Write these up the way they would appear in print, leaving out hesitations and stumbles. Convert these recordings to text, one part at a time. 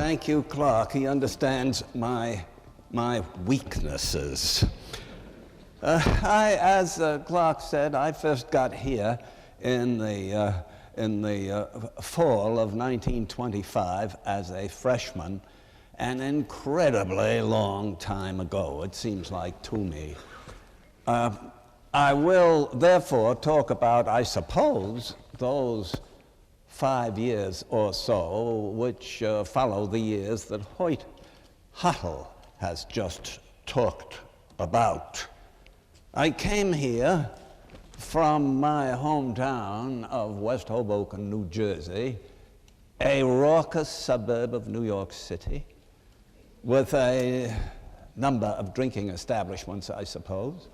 thank you, Clark. He understands my weaknesses. As Clark said, I first got here in the fall of 1925 as a freshman, an incredibly long time ago, it seems like to me. I will therefore talk about, I suppose, those 5 years or so which follow the years that Hoyt Huttle has just talked about. I came here from my hometown of West Hoboken, New Jersey, a raucous suburb of New York City, with a number of drinking establishments, I suppose,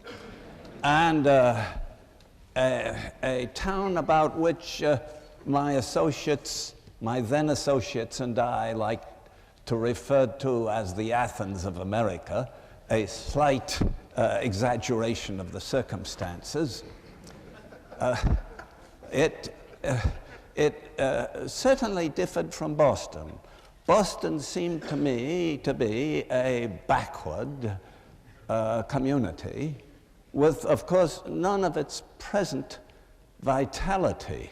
and a town about which my then associates and I like to refer to as the Athens of America, a slight exaggeration of the circumstances. It certainly differed from Boston. Boston seemed to me to be a backward community with, of course, none of its present vitality.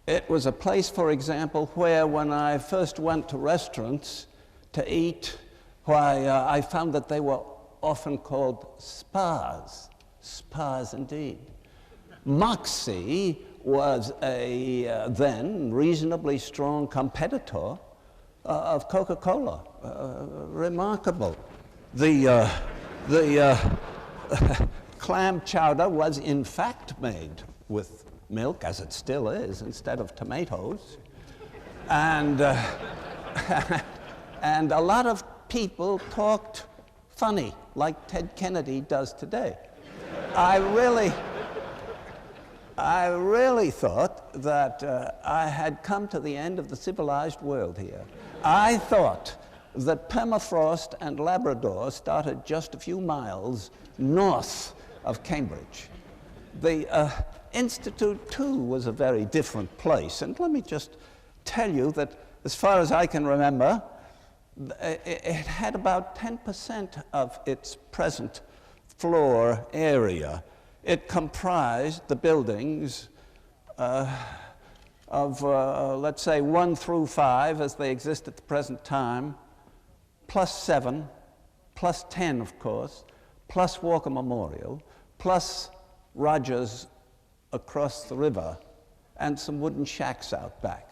It was a place, for example, where when I first went to restaurants to eat, why I found that they were often called spas. Spas indeed. Moxie was a then reasonably strong competitor of Coca-Cola. Remarkable. The clam chowder was in fact made with milk, as it still is, instead of tomatoes. And, and a lot of people talked funny, like Ted Kennedy does today. I really thought that I had come to the end of the civilized world here. I thought that permafrost and Labrador started just a few miles north of Cambridge. The Institute, too, was a very different place. And let me just tell you that, as far as I can remember, it had about 10% of its present floor area. It comprised the buildings of, let's say, 1 through 5 as they exist at the present time, plus 7, plus 10, of course, plus Walker Memorial, plus Rogers across the river, and some wooden shacks out back.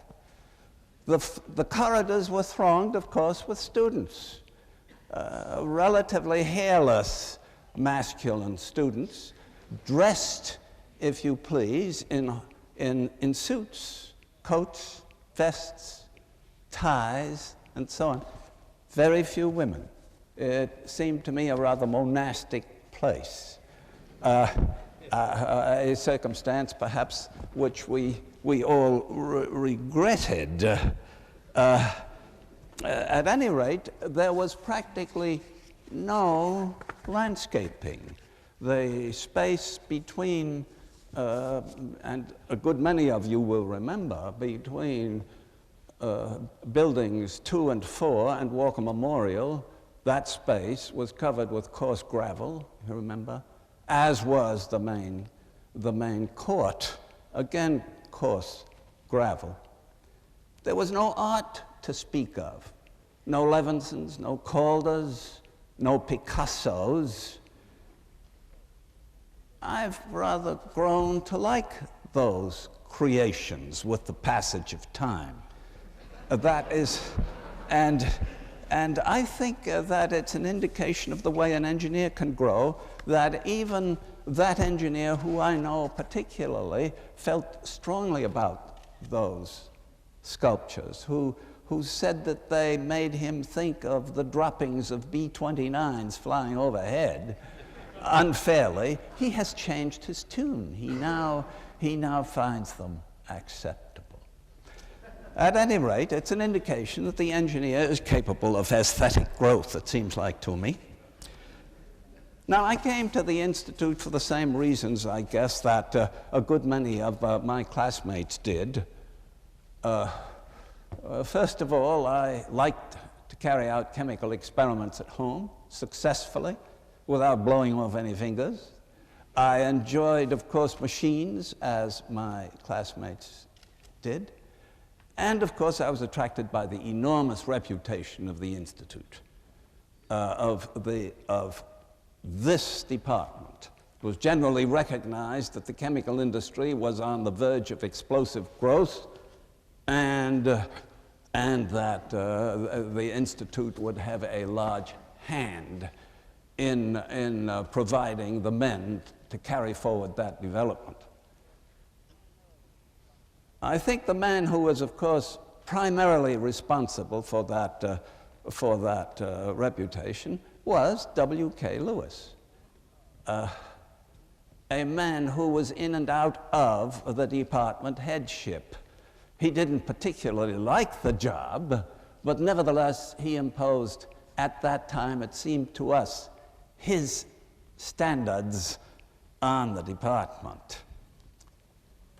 The corridors were thronged, of course, with students, relatively hairless masculine students, dressed, if you please, in suits, coats, vests, ties, and so on. Very few women. It seemed to me a rather monastic place. A circumstance, perhaps, which we all regretted. At any rate, there was practically no landscaping. The space between, and a good many of you will remember, between buildings 2 and 4 and Walker Memorial, that space was covered with coarse gravel, you remember, as was the main court. Again, coarse gravel. There was no art to speak of. No Levinsons, no Calders, no Picassos. I've rather grown to like those creations with the passage of time. That is, and I think that it's an indication of the way an engineer can grow, that even that engineer who I know particularly felt strongly about those sculptures, who said that they made him think of the droppings of B-29s flying overhead unfairly. He has changed his tune. He now finds them acceptable. At any rate, it's an indication that the engineer is capable of aesthetic growth, it seems like to me. Now, I came to the Institute for the same reasons, I guess, that a good many of my classmates did. First of all, I liked to carry out chemical experiments at home successfully without blowing off any fingers. I enjoyed, of course, machines, as my classmates did. And, of course, I was attracted by the enormous reputation of the Institute, of this department. It was generally recognized that the chemical industry was on the verge of explosive growth, and that the Institute would have a large hand in providing the men to carry forward that development. I think the man who was, of course, primarily responsible for that reputation was W.K. Lewis, a man who was in and out of the department headship. He didn't particularly like the job, but nevertheless he imposed, at that time, it seemed to us, his standards on the department.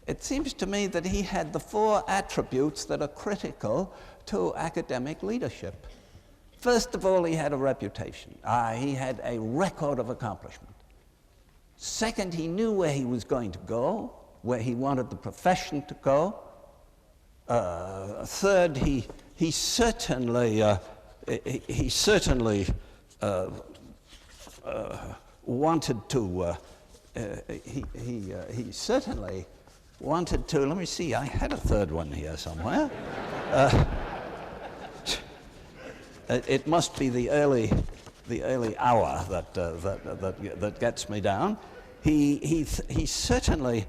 It seems to me that he had the 4 attributes that are critical to academic leadership. First of all, he had a reputation. He had a record of accomplishment. Second, he knew where he was going to go, where he wanted the profession to go. Third, he certainly wanted to. He certainly wanted to. Let me see. I had a third one here somewhere. It must be the early hour that gets me down. He certainly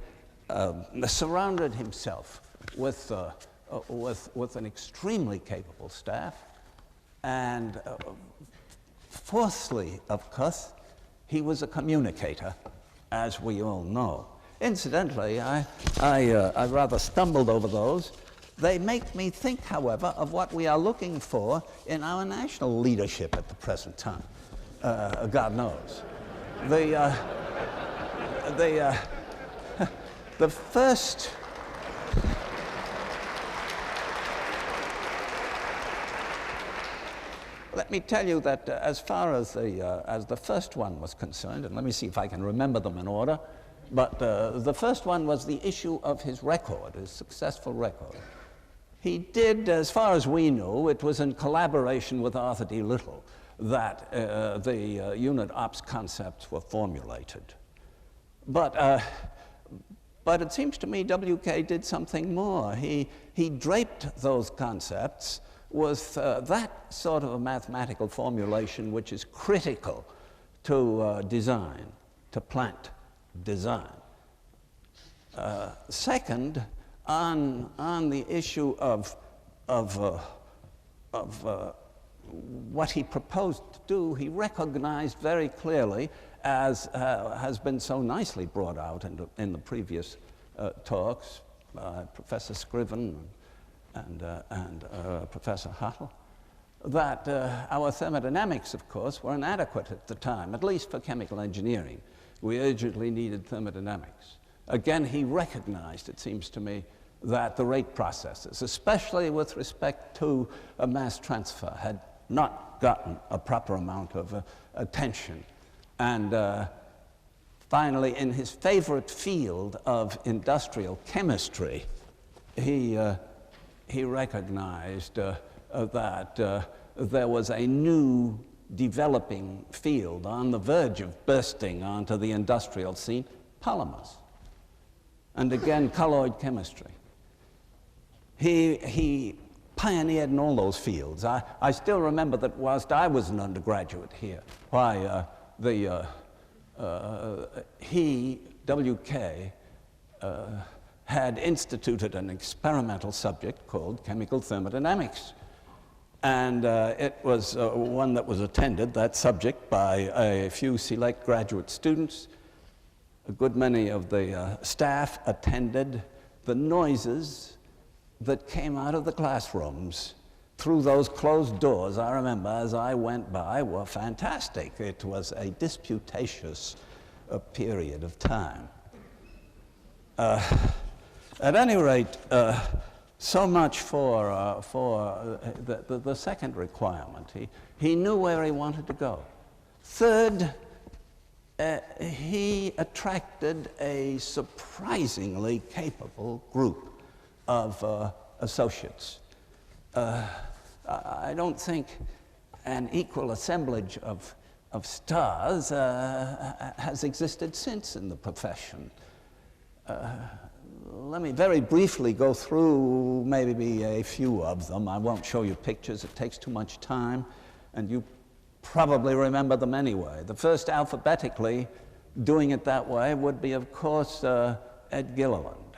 surrounded himself with an extremely capable staff, and fourthly, of course, he was a communicator, as we all know. Incidentally, I rather stumbled over those. They make me think, however, of what we are looking for in our national leadership at the present time. God knows. The first. Let me tell you that as far as the first one was concerned, and let me see if I can remember them in order, but the first one was the issue of his record, his successful record. He did, as far as we knew, it was in collaboration with Arthur D. Little that the unit ops concepts were formulated. But it seems to me W.K. did something more. He draped those concepts with that sort of a mathematical formulation which is critical to design, to plant design. Second, on the issue of what he proposed to do, he recognized very clearly, as has been so nicely brought out in the previous talks by Professor Scriven and Professor Huttle, that our thermodynamics, of course, were inadequate at the time, at least for chemical engineering. We urgently needed thermodynamics. Again, he recognized, it seems to me, that the rate processes, especially with respect to a mass transfer, had not gotten a proper amount of attention. And finally, in his favorite field of industrial chemistry, he recognized that there was a new developing field on the verge of bursting onto the industrial scene, polymers. And again, colloid chemistry. He pioneered in all those fields. I still remember that whilst I was an undergraduate here, why W.K., had instituted an experimental subject called chemical thermodynamics. And it was one that was attended, that subject, by a few select graduate students. A good many of the staff attended. The noises that came out of the classrooms through those closed doors, I remember as I went by, were fantastic. It was a disputatious period of time. At any rate, So much for the second requirement. He knew where he wanted to go. Third, he attracted a surprisingly capable group of associates. I don't think an equal assemblage of stars has existed since in the profession. Let me very briefly go through maybe a few of them. I won't show you pictures, it takes too much time, and you probably remember them anyway. The first alphabetically doing it that way would be, of course, Ed Gilliland,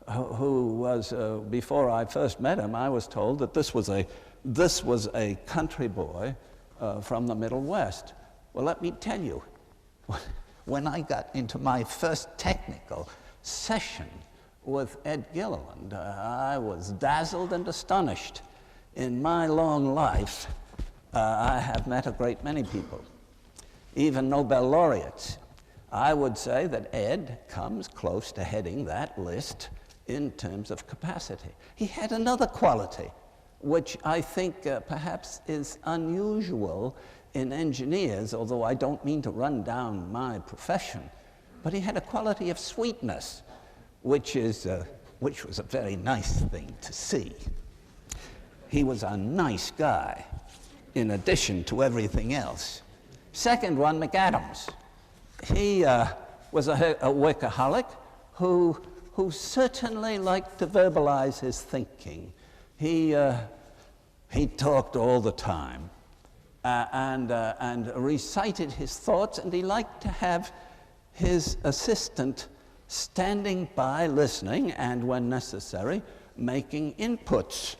who was, before I first met him, I was told that this was a country boy from the Middle West. Well, let me tell you, when I got into my first technical session with Ed Gilliland, I was dazzled and astonished. In my long life, I have met a great many people, even Nobel laureates. I would say that Ed comes close to heading that list in terms of capacity. He had another quality, which I think perhaps is unusual in engineers, although I don't mean to run down my profession, but he had a quality of sweetness, which was a very nice thing to see. He was a nice guy, in addition to everything else. Second one, McAdams. He was a workaholic who certainly liked to verbalize his thinking. He talked all the time and recited his thoughts, and he liked to have his assistant standing by listening and, when necessary, making inputs.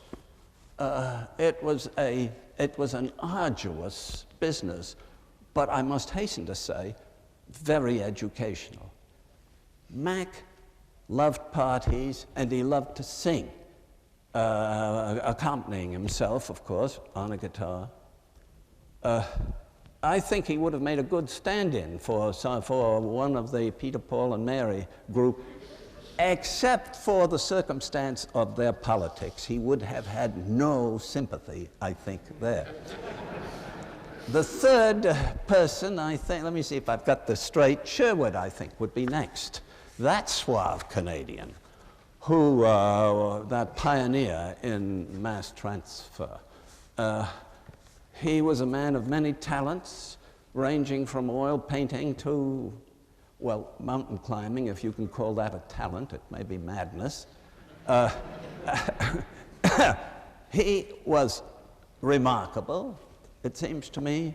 It was an arduous business, but I must hasten to say, very educational. Mac loved parties, and he loved to sing, accompanying himself, of course, on a guitar. I think he would have made a good stand-in for one of the Peter, Paul, and Mary group, except for the circumstance of their politics. He would have had no sympathy, I think, there. The third person, I think, let me see if I've got this straight, Sherwood, I think, would be next. That suave Canadian, who, that pioneer in mass transfer. He was a man of many talents, ranging from oil painting to, well, mountain climbing, if you can call that a talent. It may be madness. He was remarkable, it seems to me,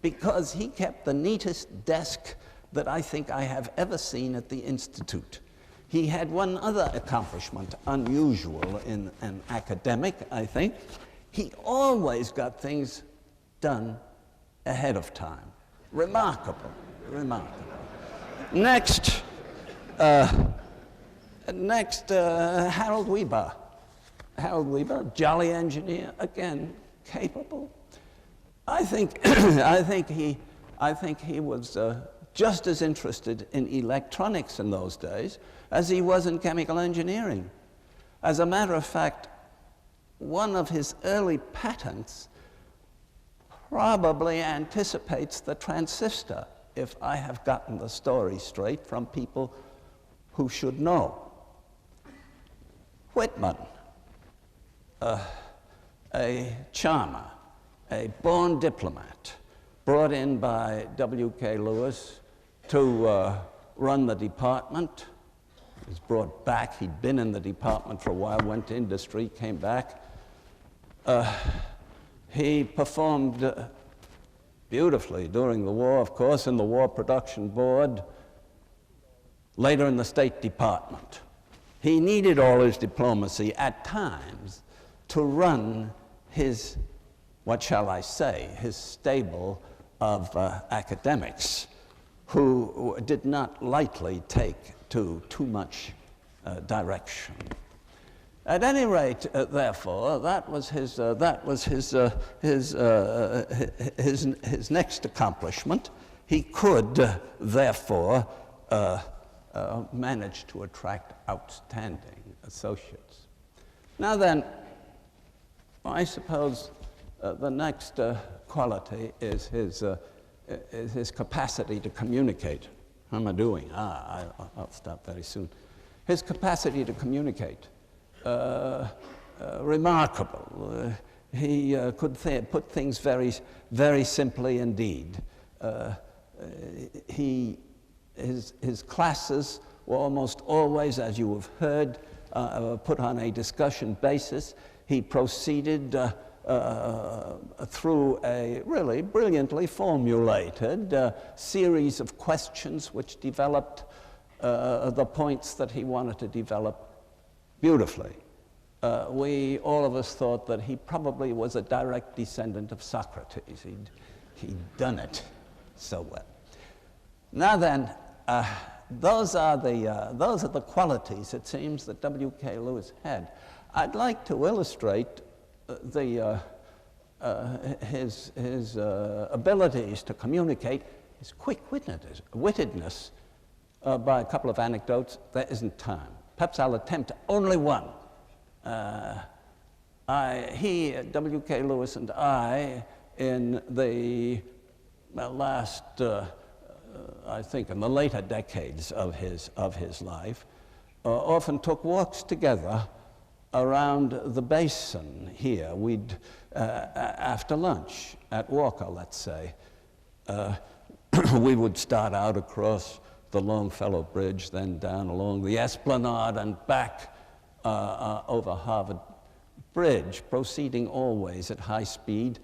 because he kept the neatest desk that I think I have ever seen at the Institute. He had one other accomplishment, unusual in an academic, I think. He always got things done ahead of time. Remarkable, remarkable. Next, Harold Weber. Harold Weber, jolly engineer, again, capable. I think he was just as interested in electronics in those days as he was in chemical engineering. As a matter of fact, one of his early patents probably anticipates the transistor, if I have gotten the story straight from people who should know. Whitman, a charmer, a born diplomat, brought in by W.K. Lewis to run the department. He was brought back. He'd been in the department for a while, went to industry, came back. He performed beautifully during the war, of course, in the War Production Board, later in the State Department. He needed all his diplomacy at times to run his, what shall I say, his stable of academics who did not lightly take to too much direction. At any rate, therefore, that was his next accomplishment. He could, therefore, manage to attract outstanding associates. Now then, I suppose the next quality is his capacity to communicate. How am I doing? I'll stop very soon. His capacity to communicate, remarkable. He could put things very, very simply indeed. His classes were almost always, as you have heard, put on a discussion basis. He proceeded through a really brilliantly formulated series of questions which developed the points that he wanted to develop beautifully. We, all of us, thought that he probably was a direct descendant of Socrates. He'd done it so well. Now then, those are the qualities, it seems, that W.K. Lewis had. I'd like to illustrate his abilities to communicate, his quick-wittedness, by a couple of anecdotes. There isn't time. Perhaps I'll attempt only one. W.K. Lewis and I, in the last, I think in the later decades of his life, often took walks together around the basin here. We'd, after lunch, at Walker, let's say, we would start out across the Longfellow Bridge, then down along the Esplanade and back over Harvard Bridge, proceeding always at high speed,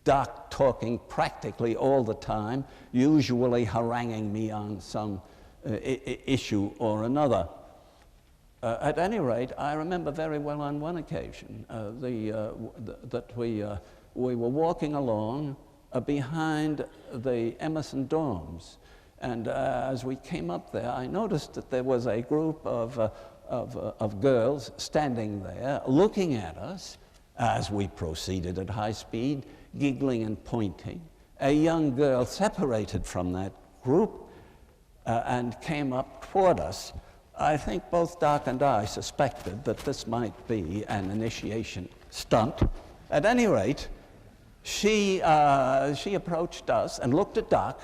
Doc talking practically all the time, usually haranguing me on some issue or another. At any rate, I remember very well on one occasion that we were walking along behind the Emerson dorms, and as we came up there, I noticed that there was a group of girls standing there looking at us as we proceeded at high speed, giggling and pointing. A young girl separated from that group and came up toward us. I think both Doc and I suspected that this might be an initiation stunt. At any rate, she approached us and looked at Doc,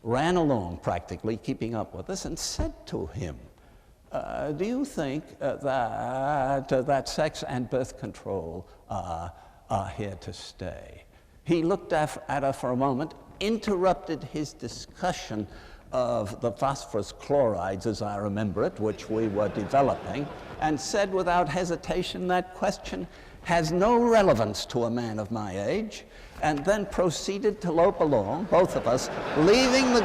ran along practically, keeping up with us, and said to him, do you think that sex and birth control are here to stay? He looked at her for a moment, interrupted his discussion of the phosphorus chlorides, as I remember it, which we were developing, and said without hesitation, that question has no relevance to a man of my age, and then proceeded to lope along, both of us, leaving the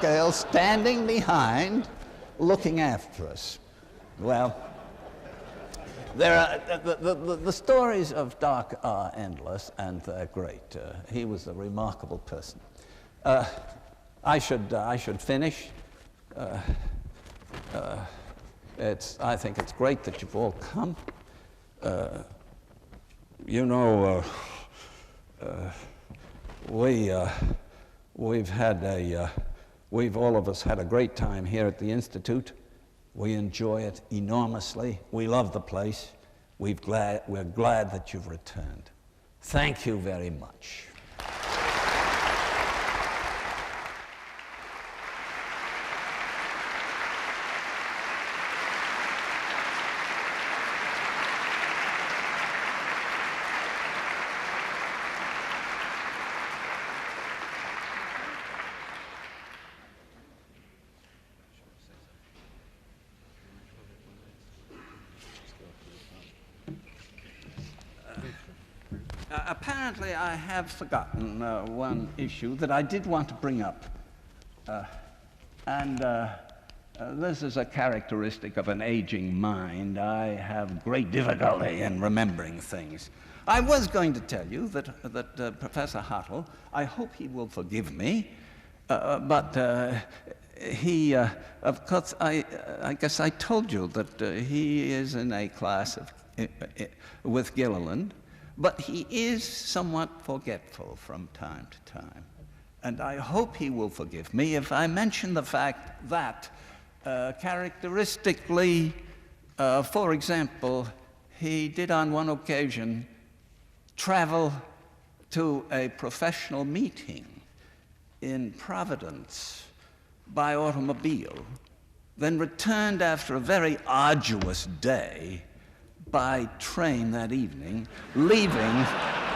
girl standing behind, looking after us. Well, the stories of Doc are endless, and they're great. He was a remarkable person. I should finish. I think it's great that you've all come. You know, we've all of us had a great time here at the Institute. We enjoy it enormously. We love the place. We're glad that you've returned. Thank you very much. Apparently, I have forgotten one issue that I did want to bring up. This is a characteristic of an aging mind. I have great difficulty in remembering things. I was going to tell you that Professor Hartle, I hope he will forgive me, but of course, I guess I told you that he is in a class with Gilliland. But he is somewhat forgetful from time to time. And I hope he will forgive me if I mention the fact that, characteristically, For example, he did on one occasion travel to a professional meeting in Providence by automobile, then returned after a very arduous day by train that evening, leaving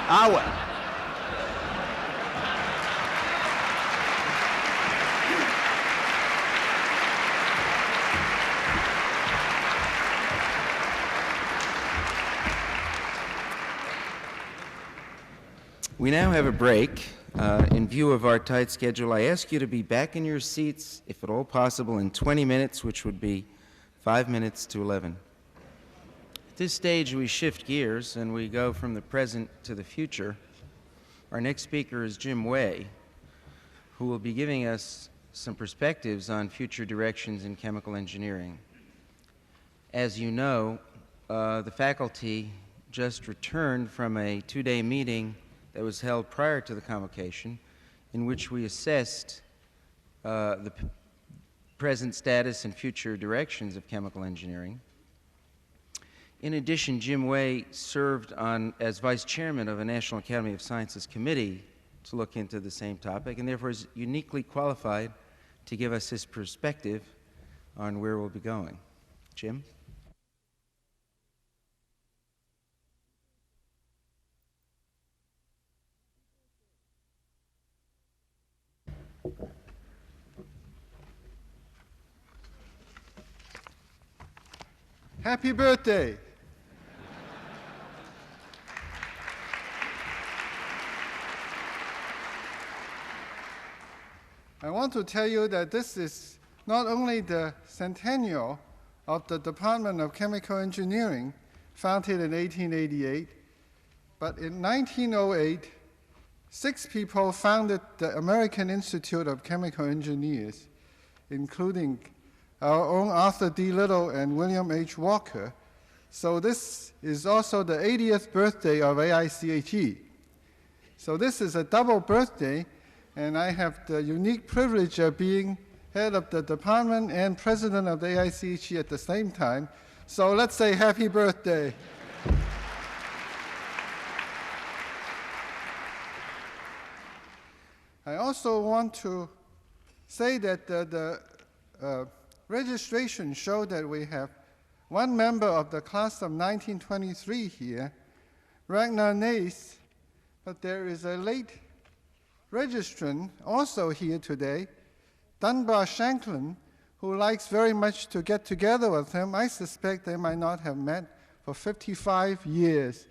our... We now have a break. In view of our tight schedule, I ask you to be back in your seats, if at all possible, in 20 minutes, which would be 5 minutes to 11. At this stage, we shift gears and we go from the present to the future. Our next speaker is Jim Way, who will be giving us some perspectives on future directions in chemical engineering. As you know, the faculty just returned from a two-day meeting that was held prior to the convocation, in which we assessed the present status and future directions of chemical engineering. In addition, Jim Way served as vice chairman of a National Academy of Sciences committee to look into the same topic, and therefore is uniquely qualified to give us his perspective on where we'll be going. Jim? Happy birthday. I want to tell you that this is not only the centennial of the Department of Chemical Engineering, founded in 1888, but in 1908, 6 people founded the American Institute of Chemical Engineers, including our own Arthur D. Little and William H. Walker. So this is also the 80th birthday of AICHE. So this is a double birthday, and I have the unique privilege of being head of the department and president of the AICHE at the same time. So let's say happy birthday. I also want to say that the registration showed that we have one member of the class of 1923 here, Ragnar Nace, but there is a late registrant also here today, Dunbar Shanklin, who likes very much to get together with him. I suspect they might not have met for 55 years.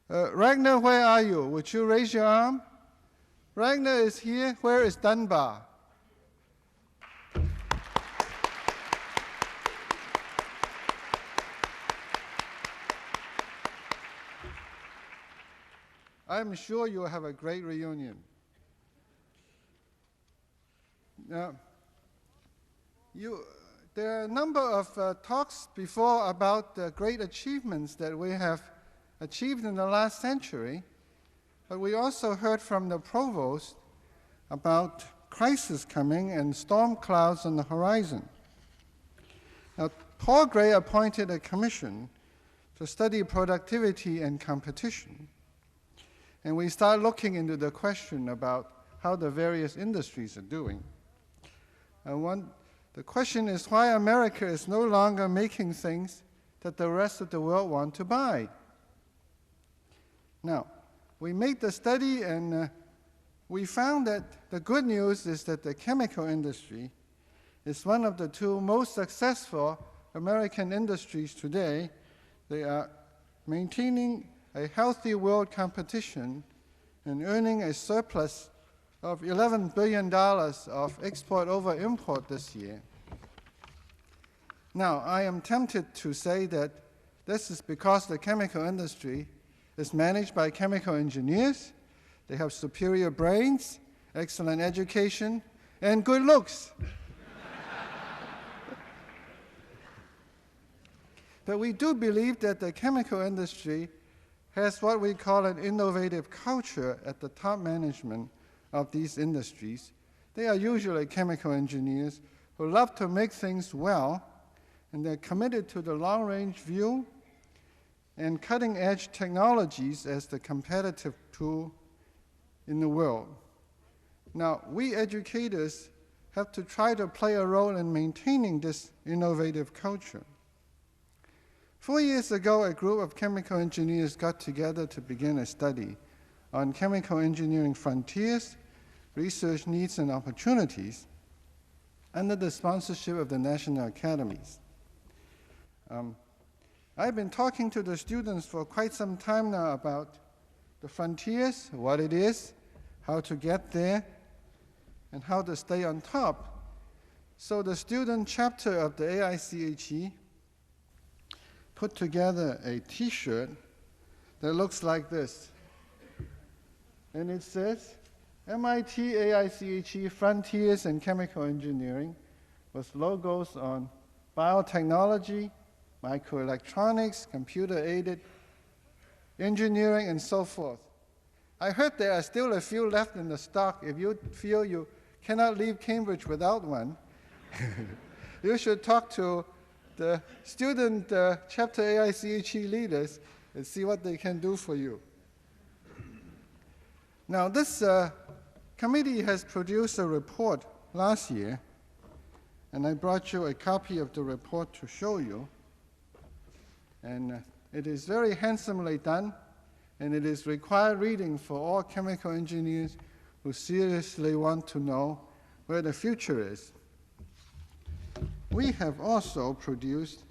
Ragnar, where are you? Would you raise your arm? Ragnar is here. Where is Dunbar? I'm sure you'll have a great reunion. Now, there are a number of talks before about the great achievements that we have achieved in the last century, but we also heard from the provost about crisis coming and storm clouds on the horizon. Now, Paul Gray appointed a commission to study productivity and competition. And we start looking into the question about how the various industries are doing. The question is why America is no longer making things that the rest of the world want to buy. Now, we made the study and we found that the good news is that the chemical industry is one of the 2 most successful American industries today. They are maintaining a healthy world competition and earning a surplus of $11 billion of export over import this year. Now, I am tempted to say that this is because the chemical industry is managed by chemical engineers. They have superior brains, excellent education, and good looks. But we do believe that the chemical industry has what we call an innovative culture at the top management of these industries. They are usually chemical engineers who love to make things well, and they're committed to the long-range view and cutting-edge technologies as the competitive tool in the world. Now, we educators have to try to play a role in maintaining this innovative culture. 4 years ago, a group of chemical engineers got together to begin a study on chemical engineering frontiers, research needs and opportunities under the sponsorship of the national academies. I've been talking to the students for quite some time now about the frontiers, what it is, how to get there, and how to stay on top. So the student chapter of the AICHE put together a T-shirt that looks like this. And it says, MIT AICHE Frontiers in Chemical Engineering, with logos on biotechnology, microelectronics, computer-aided engineering, and so forth. I heard there are still a few left in the stock. If you feel you cannot leave Cambridge without one, you should talk to the student chapter AICHE leaders and see what they can do for you. Now, this committee has produced a report last year, and I brought you a copy of the report to show you. And it is very handsomely done, and it is required reading for all chemical engineers who seriously want to know where the future is. We have also produced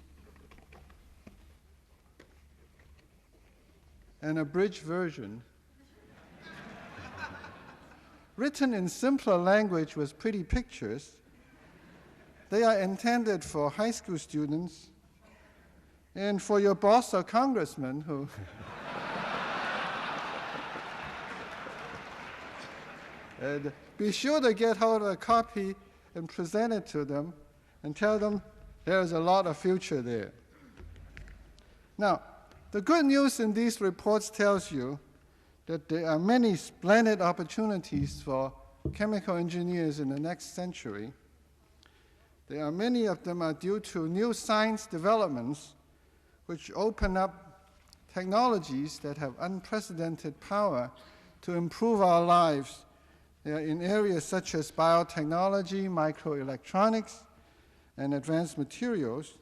an abridged version written in simpler language with pretty pictures. They are intended for high school students and for your boss or congressman who and be sure to get hold of a copy and present it to them and tell them there's a lot of future there. Now, the good news in these reports tells you that there are many splendid opportunities for chemical engineers in the next century. There are many of them are due to new science developments which open up technologies that have unprecedented power to improve our lives in areas such as biotechnology, microelectronics, and advanced materials.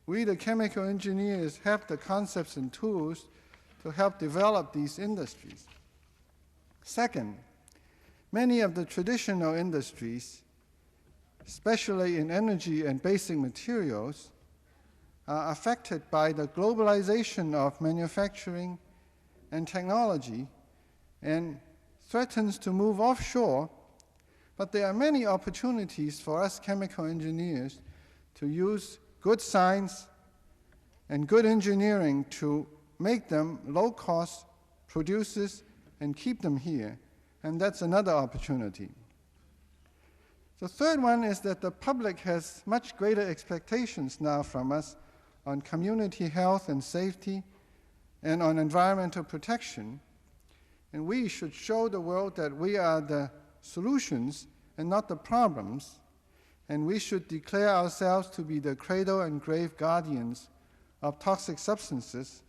We, the chemical engineers, have the concepts and tools to help develop these industries. Second, many of the traditional industries, especially in energy and basic materials, are affected by the globalization of manufacturing and technology and threatens to move offshore, but there are many opportunities for us chemical engineers to use good science and good engineering to make them low-cost producers and keep them here, and that's another opportunity. The third one is that the public has much greater expectations now from us on community health and safety and on environmental protection, and we should show the world that we are the solutions and not the problems, and we should declare ourselves to be the cradle and grave guardians of toxic substances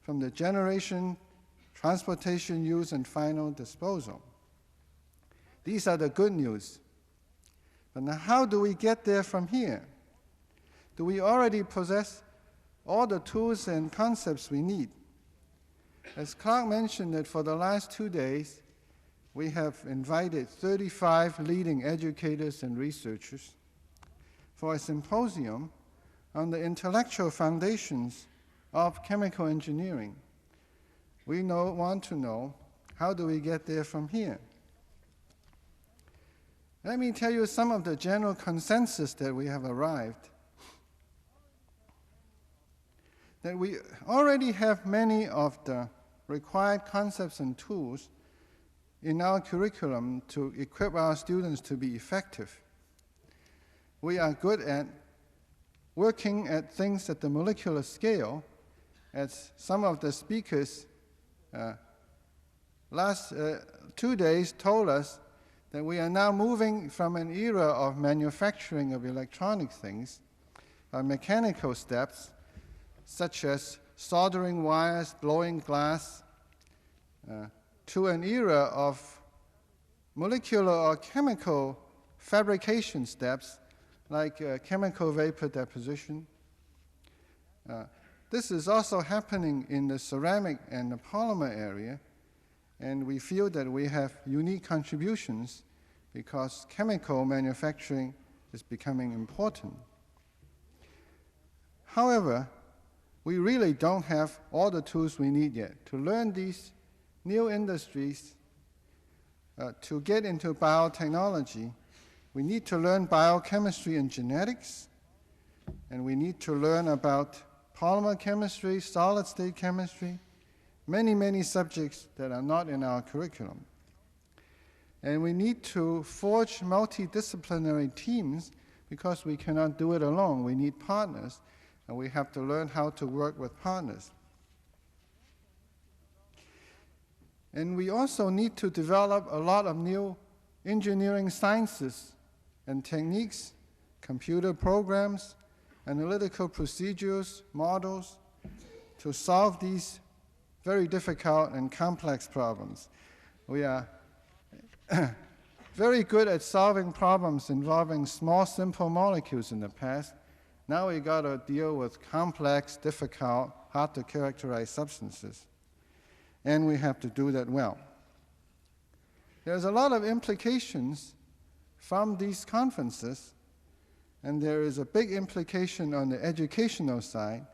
from the generation, transportation, use, and final disposal. These are the good news. But now how do we get there from here? Do we already possess all the tools and concepts we need? As Clark mentioned, that for the last 2 days, we have invited 35 leading educators and researchers for a symposium on the intellectual foundations of chemical engineering. We want to know, how do we get there from here? Let me tell you some of the general consensus that we have arrived. That we already have many of the required concepts and tools in our curriculum to equip our students to be effective. We are good at working at things at the molecular scale, as some of the speakers last 2 days told us that we are now moving from an era of manufacturing of electronic things by mechanical steps, such as soldering wires, blowing glass, to an era of molecular or chemical fabrication steps like chemical vapor deposition. This is also happening in the ceramic and the polymer area, and we feel that we have unique contributions because chemical manufacturing is becoming important. However, we really don't have all the tools we need yet to learn these new industries. To get into biotechnology, we need to learn biochemistry and genetics, and we need to learn about polymer chemistry, solid-state chemistry, many, many subjects that are not in our curriculum. And we need to forge multidisciplinary teams because we cannot do it alone. We need partners, and we have to learn how to work with partners. And we also need to develop a lot of new engineering sciences and techniques, computer programs, analytical procedures, models, to solve these very difficult and complex problems. We are very good at solving problems involving small, simple molecules in the past. Now we got to deal with complex, difficult, hard to characterize substances. And we have to do that well. There's a lot of implications from these conferences, and there is a big implication on the educational side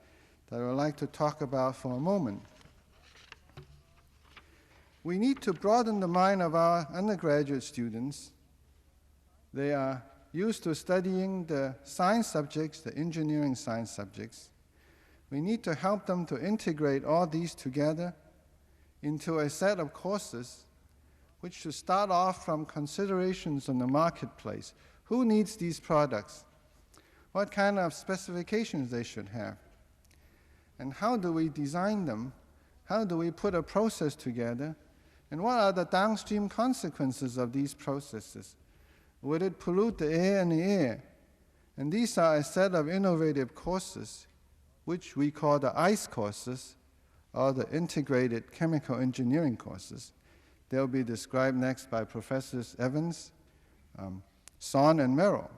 that I would like to talk about for a moment. We need to broaden the mind of our undergraduate students. They are used to studying the science subjects, the engineering science subjects. We need to help them to integrate all these together into a set of courses which should start off from considerations on the marketplace. Who needs these products? What kind of specifications they should have? And how do we design them? How do we put a process together? And what are the downstream consequences of these processes? Would it pollute the air and the air? And these are a set of innovative courses, which we call the ICE courses, or the Integrated Chemical Engineering courses. They'll be described next by Professors Evans, Son, and Merrill.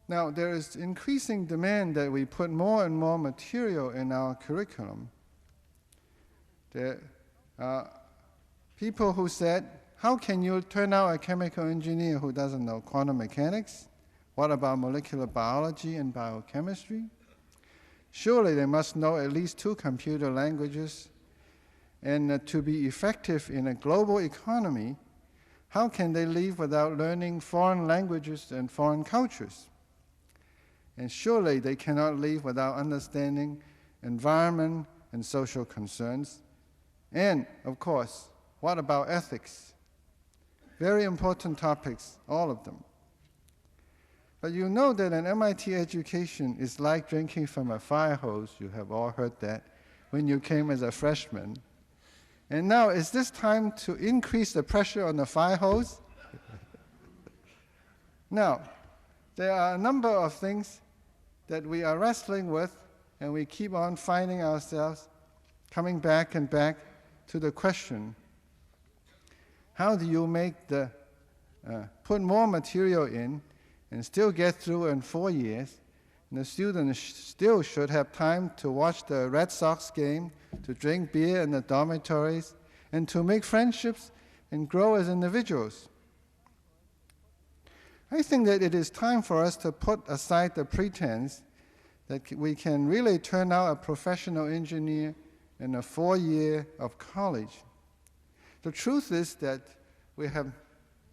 Now, there is increasing demand that we put more and more material in our curriculum. There are people who said, how can you turn out a chemical engineer who doesn't know quantum mechanics? What about molecular biology and biochemistry? Surely they must know at least 2 computer languages. And to be effective in a global economy, how can they live without learning foreign languages and foreign cultures? And surely they cannot live without understanding environment and social concerns. And, of course, what about ethics? Very important topics, all of them. But you know that an MIT education is like drinking from a fire hose. You have all heard that when you came as a freshman. And now, is this time to increase the pressure on the fire hose? Now, there are a number of things that we are wrestling with, and we keep on finding ourselves coming back and back to the question, how do you make the, put more material in and still get through in 4 years, and the students still should have time to watch the Red Sox game, to drink beer in the dormitories, and to make friendships and grow as individuals. I think that it is time for us to put aside the pretense that we can really turn out a professional engineer in a 4 year of college. The truth is that we have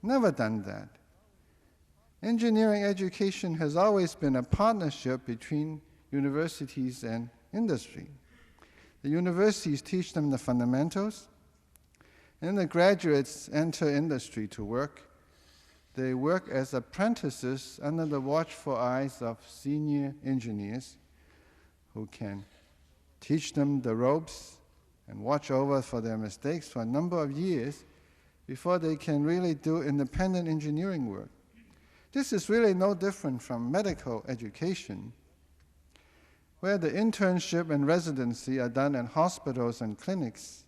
never done that. Engineering education has always been a partnership between universities and industry. The universities teach them the fundamentals, and the graduates enter industry to work. They work as apprentices under the watchful eyes of senior engineers who can teach them the ropes and watch over for their mistakes for a number of years before they can really do independent engineering work. This is really no different from medical education, where the internship and residency are done in hospitals and clinics,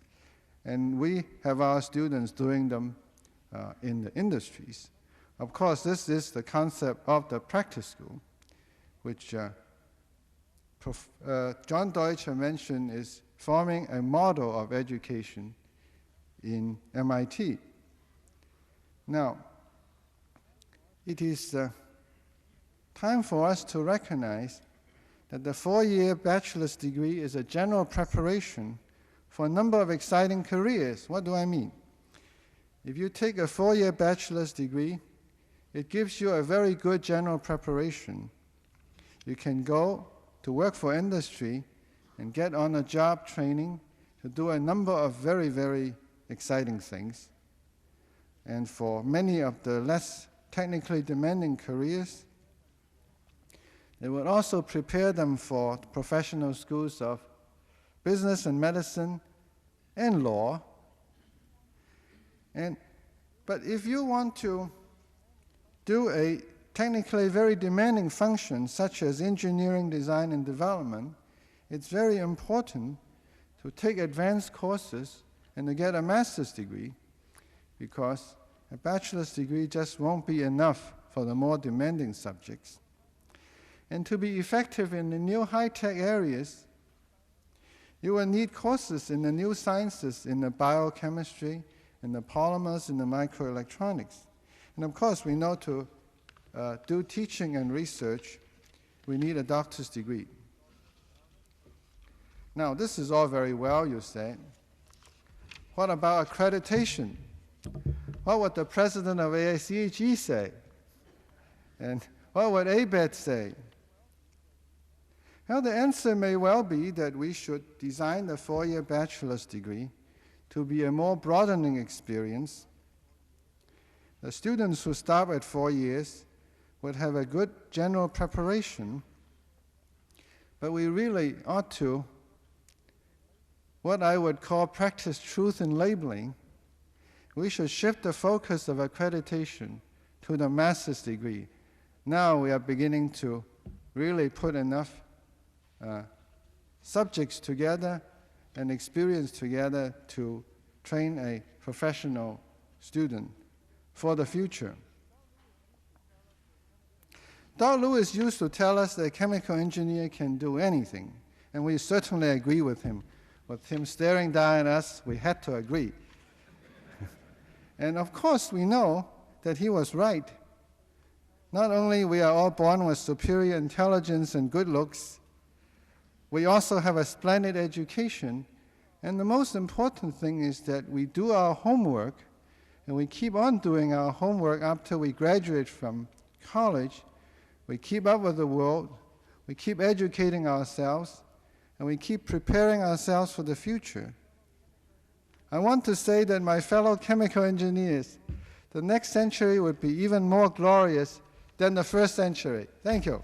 and we have our students doing them in the industries. Of course, this is the concept of the practice school, which John Deutscher mentioned is forming a model of education in MIT. Now, it is time for us to recognize that the 4-year bachelor's degree is a general preparation for a number of exciting careers. What do I mean? If you take a 4-year bachelor's degree, it gives you a very good general preparation. You can go to work for industry and get on-the-job training to do a number of very, very exciting things. And for many of the less technically demanding careers, it would also prepare them for professional schools of business and medicine and law. But if you want to do a technically very demanding function, such as engineering, design, and development, it's very important to take advanced courses and to get a master's degree, because a bachelor's degree just won't be enough for the more demanding subjects. And to be effective in the new high-tech areas, you will need courses in the new sciences, in the biochemistry, in the polymers, in the microelectronics. And of course, we know to do teaching and research, we need a doctor's degree. Now, this is all very well, you say. What about accreditation? What would the president of AICHE say? And what would ABET say? Well, the answer may well be that we should design the 4-year bachelor's degree to be a more broadening experience. The students who start at 4 years would have a good general preparation, but we really ought to, what I would call, practice truth in labeling. We should shift the focus of accreditation to the master's degree. Now we are beginning to really put enough subjects together and experience together to train a professional student for the future. Doc Lewis used to tell us that a chemical engineer can do anything, and we certainly agree with him. With him staring down at us, we had to agree. And of course, we know that he was right. Not only we are all born with superior intelligence and good looks, we also have a splendid education. And the most important thing is that we do our homework, and we keep on doing our homework after we graduate from college. We keep up with the world, we keep educating ourselves, and we keep preparing ourselves for the future. I want to say that, my fellow chemical engineers, the next century would be even more glorious than the first century. Thank you.